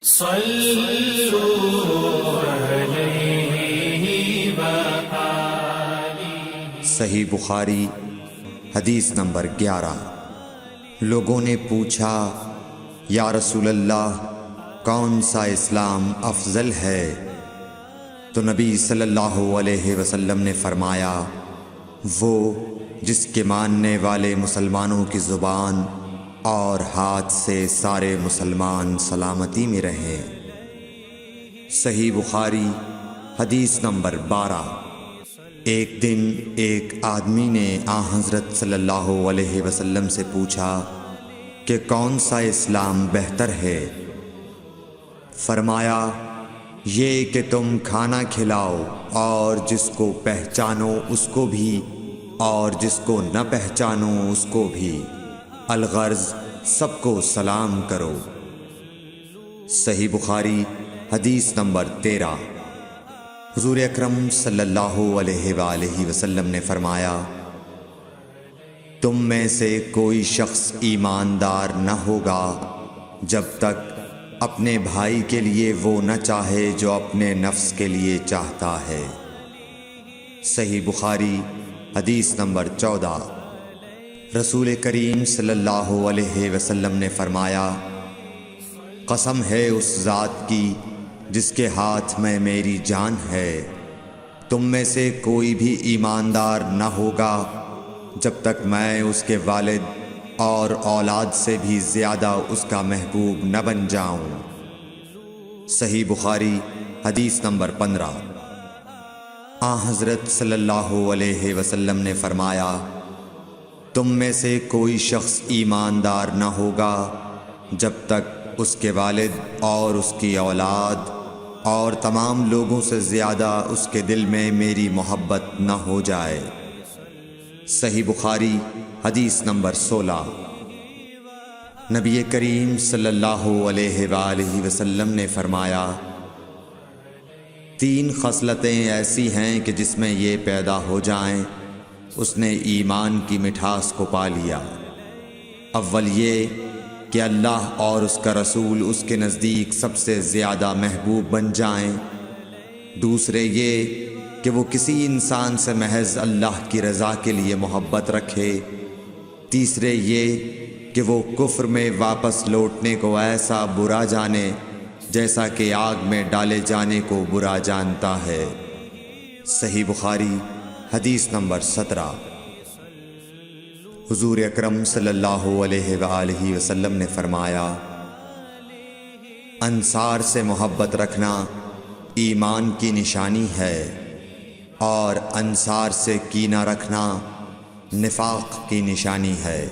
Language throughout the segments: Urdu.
صحیح بخاری حدیث نمبر 11۔ لوگوں نے پوچھا یا رسول اللہ کون سا اسلام افضل ہے؟ تو نبی صلی اللہ علیہ وسلم نے فرمایا وہ جس کے ماننے والے مسلمانوں کی زبان اور ہاتھ سے سارے مسلمان سلامتی میں رہیں۔ صحیح بخاری حدیث نمبر 12۔ ایک دن ایک آدمی نے حضرت صلی اللہ علیہ وسلم سے پوچھا کہ کون سا اسلام بہتر ہے؟ فرمایا یہ کہ تم کھانا کھلاؤ اور جس کو پہچانو اس کو بھی اور جس کو نہ پہچانو اس کو بھی، الغرض سب کو سلام کرو۔ صحیح بخاری حدیث نمبر 13۔ حضور اکرم صلی اللہ علیہ وآلہ وسلم نے فرمایا تم میں سے کوئی شخص ایماندار نہ ہوگا جب تک اپنے بھائی کے لیے وہ نہ چاہے جو اپنے نفس کے لیے چاہتا ہے۔ صحیح بخاری حدیث نمبر 14۔ رسول کریم صلی اللہ علیہ وسلم نے فرمایا قسم ہے اس ذات کی جس کے ہاتھ میں میری جان ہے، تم میں سے کوئی بھی ایماندار نہ ہوگا جب تک میں اس کے والد اور اولاد سے بھی زیادہ اس کا محبوب نہ بن جاؤں۔ صحیح بخاری حدیث نمبر 15۔ حضرت صلی اللہ علیہ وسلم نے فرمایا تم میں سے کوئی شخص ایماندار نہ ہوگا جب تک اس کے والد اور اس کی اولاد اور تمام لوگوں سے زیادہ اس کے دل میں میری محبت نہ ہو جائے۔ صحیح بخاری حدیث نمبر 16۔ نبی کریم صلی اللہ علیہ وآلہ وسلم نے فرمایا 3 خصلتیں ایسی ہیں کہ جس میں یہ پیدا ہو جائیں اس نے ایمان کی مٹھاس کو پا لیا۔ اول یہ کہ اللہ اور اس کا رسول اس کے نزدیک سب سے زیادہ محبوب بن جائیں، دوسرے یہ کہ وہ کسی انسان سے محض اللہ کی رضا کے لیے محبت رکھے، تیسرے یہ کہ وہ کفر میں واپس لوٹنے کو ایسا برا جانے جیسا کہ آگ میں ڈالے جانے کو برا جانتا ہے۔ صحیح بخاری حدیث نمبر 17۔ حضور اکرم صلی اللہ علیہ وآلہ وسلم نے فرمایا انصار سے محبت رکھنا ایمان کی نشانی ہے اور انصار سے کینہ رکھنا نفاق کی نشانی ہے۔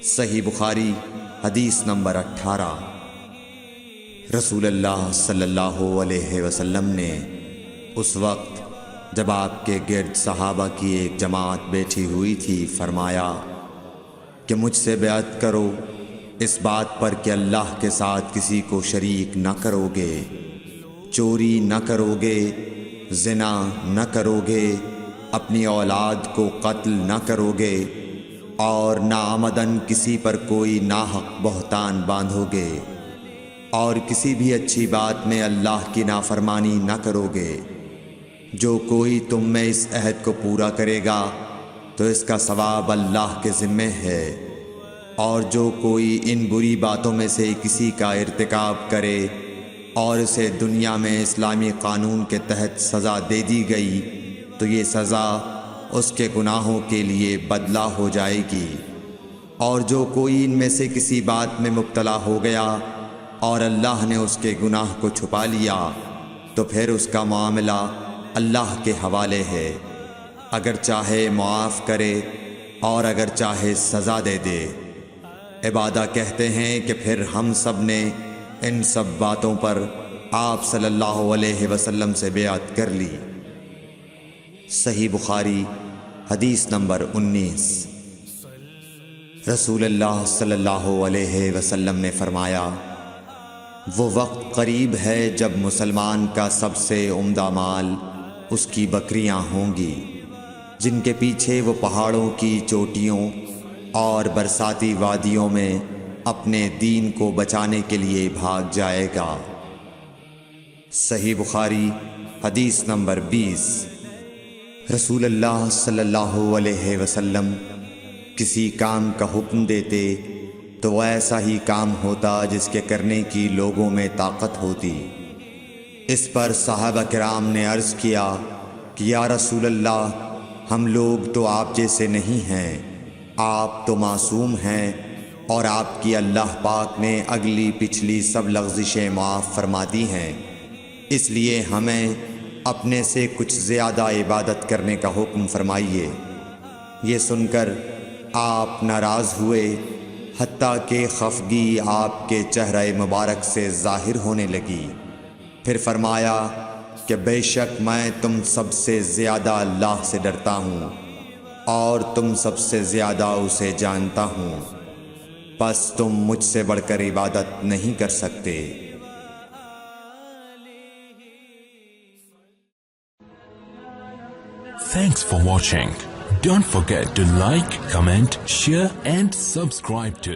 صحیح بخاری حدیث نمبر 18۔ رسول اللہ صلی اللہ علیہ وسلم نے اس وقت جب آپ کے گرد صحابہ کی ایک جماعت بیٹھی ہوئی تھی فرمایا کہ مجھ سے بیعت کرو اس بات پر کہ اللہ کے ساتھ کسی کو شریک نہ کرو گے، چوری نہ کرو گے، زنا نہ کرو گے، اپنی اولاد کو قتل نہ کرو گے اور ناعمدن کسی پر کوئی ناحق بہتان باندھو گے اور کسی بھی اچھی بات میں اللہ کی نافرمانی نہ کرو گے۔ جو کوئی تم میں اس عہد کو پورا کرے گا تو اس کا ثواب اللہ کے ذمے ہے، اور جو کوئی ان بری باتوں میں سے کسی کا ارتکاب کرے اور اسے دنیا میں اسلامی قانون کے تحت سزا دے دی گئی تو یہ سزا اس کے گناہوں کے لیے بدلہ ہو جائے گی، اور جو کوئی ان میں سے کسی بات میں مبتلا ہو گیا اور اللہ نے اس کے گناہ کو چھپا لیا تو پھر اس کا معاملہ اللہ کے حوالے ہے، اگر چاہے معاف کرے اور اگر چاہے سزا دے دے۔ عبادہ کہتے ہیں کہ پھر ہم سب نے ان سب باتوں پر آپ صلی اللہ علیہ وسلم سے بیعت کر لی۔ صحیح بخاری حدیث نمبر 19۔ رسول اللہ صلی اللہ علیہ وسلم نے فرمایا وہ وقت قریب ہے جب مسلمان کا سب سے عمدہ مال اس کی بکریاں ہوں گی، جن کے پیچھے وہ پہاڑوں کی چوٹیوں اور برساتی وادیوں میں اپنے دین کو بچانے کے لیے بھاگ جائے گا۔ صحیح بخاری حدیث نمبر 20۔ رسول اللہ صلی اللہ علیہ وسلم کسی کام کا حکم دیتے تو وہ ایسا ہی کام ہوتا جس کے کرنے کی لوگوں میں طاقت ہوتی۔ اس پر صحابہ کرام نے عرض کیا کہ یا رسول اللہ، ہم لوگ تو آپ جیسے نہیں ہیں، آپ تو معصوم ہیں اور آپ کی اللہ پاک نے اگلی پچھلی سب لغزشیں معاف فرما دی ہیں، اس لیے ہمیں اپنے سے کچھ زیادہ عبادت کرنے کا حکم فرمائیے۔ یہ سن کر آپ ناراض ہوئے، حتیٰ کہ خفگی آپ کے چہرہ مبارک سے ظاہر ہونے لگی۔ پھر فرمایا کہ بے شک میں تم سب سے زیادہ اللہ سے ڈرتا ہوں اور تم سب سے زیادہ اسے جانتا ہوں، پس تم مجھ سے بڑھ کر عبادت نہیں کر سکتے۔ Thanks for watching. Don't forget to like, comment, share and subscribe to